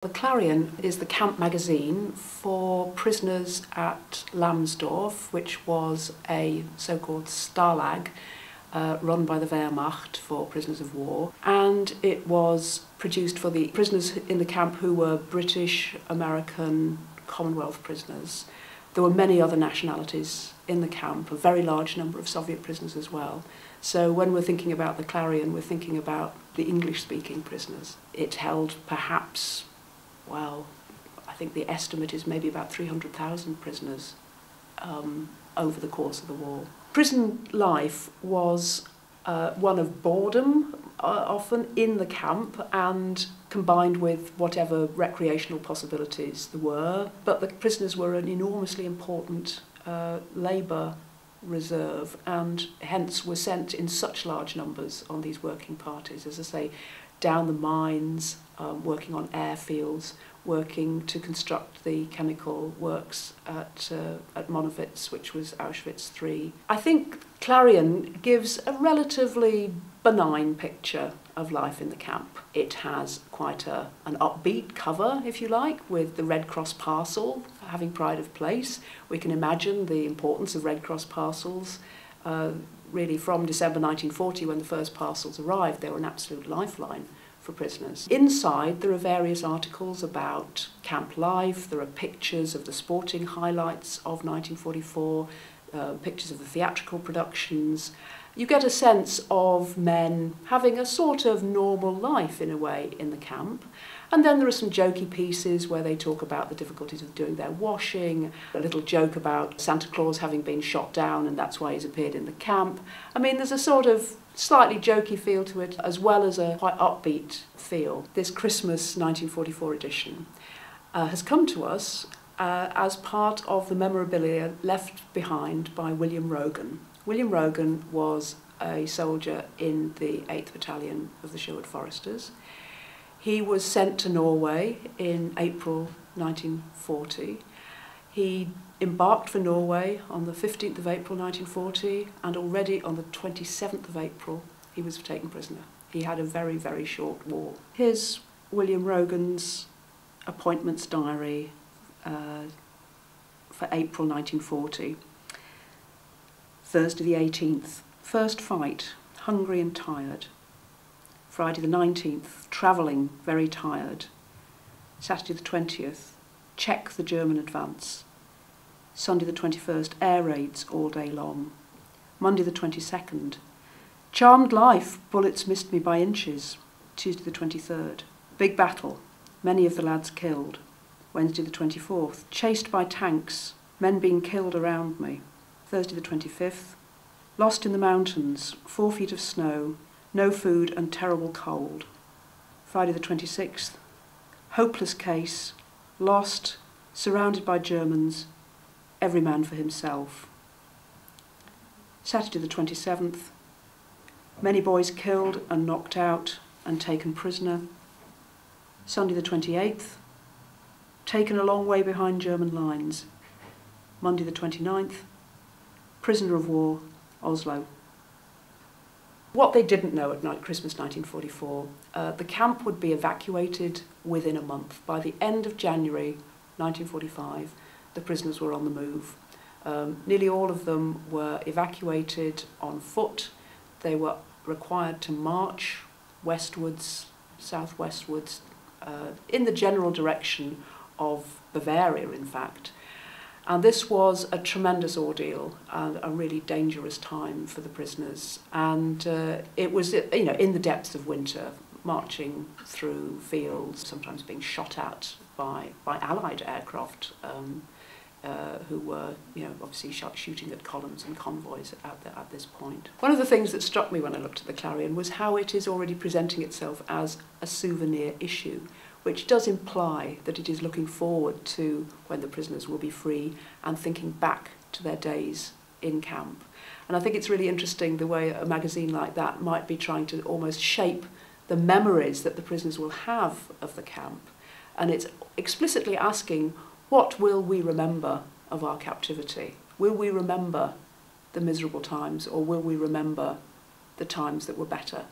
The Clarion is the camp magazine for prisoners at Lambsdorff, which was a so-called Stalag run by the Wehrmacht for prisoners of war. And it was produced for the prisoners in the camp who were British, American, Commonwealth prisoners. There were many other nationalities in the camp, a very large number of Soviet prisoners as well. So when we're thinking about the Clarion, we're thinking about the English-speaking prisoners. It held perhaps, well, I think the estimate is maybe about 300,000 prisoners over the course of the war. Prison life was one of boredom, often in the camp, and combined with whatever recreational possibilities there were. But the prisoners were an enormously important labour reserve, and hence were sent in such large numbers on these working parties, as I say, down the mines, working on airfields, working to construct the chemical works at Monowitz, which was Auschwitz III. I think Clarion gives a relatively benign picture of life in the camp. It has quite an upbeat cover, if you like, with the Red Cross parcel having pride of place. We can imagine the importance of Red Cross parcels. Really from December 1940, when the first parcels arrived, they were an absolute lifeline for prisoners. Inside there are various articles about camp life. There are pictures of the sporting highlights of 1944, pictures of the theatrical productions. You get a sense of men having a sort of normal life in a way in the camp. And then there are some jokey pieces where they talk about the difficulties of doing their washing, a little joke about Santa Claus having been shot down and that's why he's appeared in the camp. I mean, there's a sort of slightly jokey feel to it, as well as a quite upbeat feel. This Christmas 1944 edition has come to us as part of the memorabilia left behind by William Rogan. William Rogan was a soldier in the 8th Battalion of the Sherwood Foresters. He was sent to Norway in April 1940. He embarked for Norway on the 15th of April 1940, and already on the 27th of April he was taken prisoner. He had a very, very short war. Here's William Rogan's appointments diary for April 1940. Thursday the 18th, first fight, hungry and tired. Friday the 19th, travelling, very tired. Saturday the 20th, check the German advance. Sunday the 21st, air raids all day long. Monday the 22nd, charmed life, bullets missed me by inches. Tuesday the 23rd, big battle, many of the lads killed. Wednesday the 24th, chased by tanks, men being killed around me. Thursday the 25th, lost in the mountains, 4 feet of snow, no food and terrible cold. Friday the 26th, hopeless case, lost, surrounded by Germans, every man for himself. Saturday the 27th, many boys killed and knocked out and taken prisoner. Sunday the 28th, taken a long way behind German lines. Monday the 29th, prisoner of war, Oslo. What they didn't know at Christmas 1944, the camp would be evacuated within a month. By the end of January 1945, the prisoners were on the move. Nearly all of them were evacuated on foot. They were required to march westwards, southwestwards, in the general direction of Bavaria, in fact. And this was a tremendous ordeal and a really dangerous time for the prisoners. And it was, in the depths of winter, marching through fields, sometimes being shot at by Allied aircraft who were, obviously shooting at columns and convoys at this point. One of the things that struck me when I looked at the Clarion was how it is already presenting itself as a souvenir issue, which does imply that it is looking forward to when the prisoners will be free and thinking back to their days in camp. And I think it's really interesting the way a magazine like that might be trying to almost shape the memories that the prisoners will have of the camp. And it's explicitly asking, what will we remember of our captivity? Will we remember the miserable times, or will we remember the times that were better?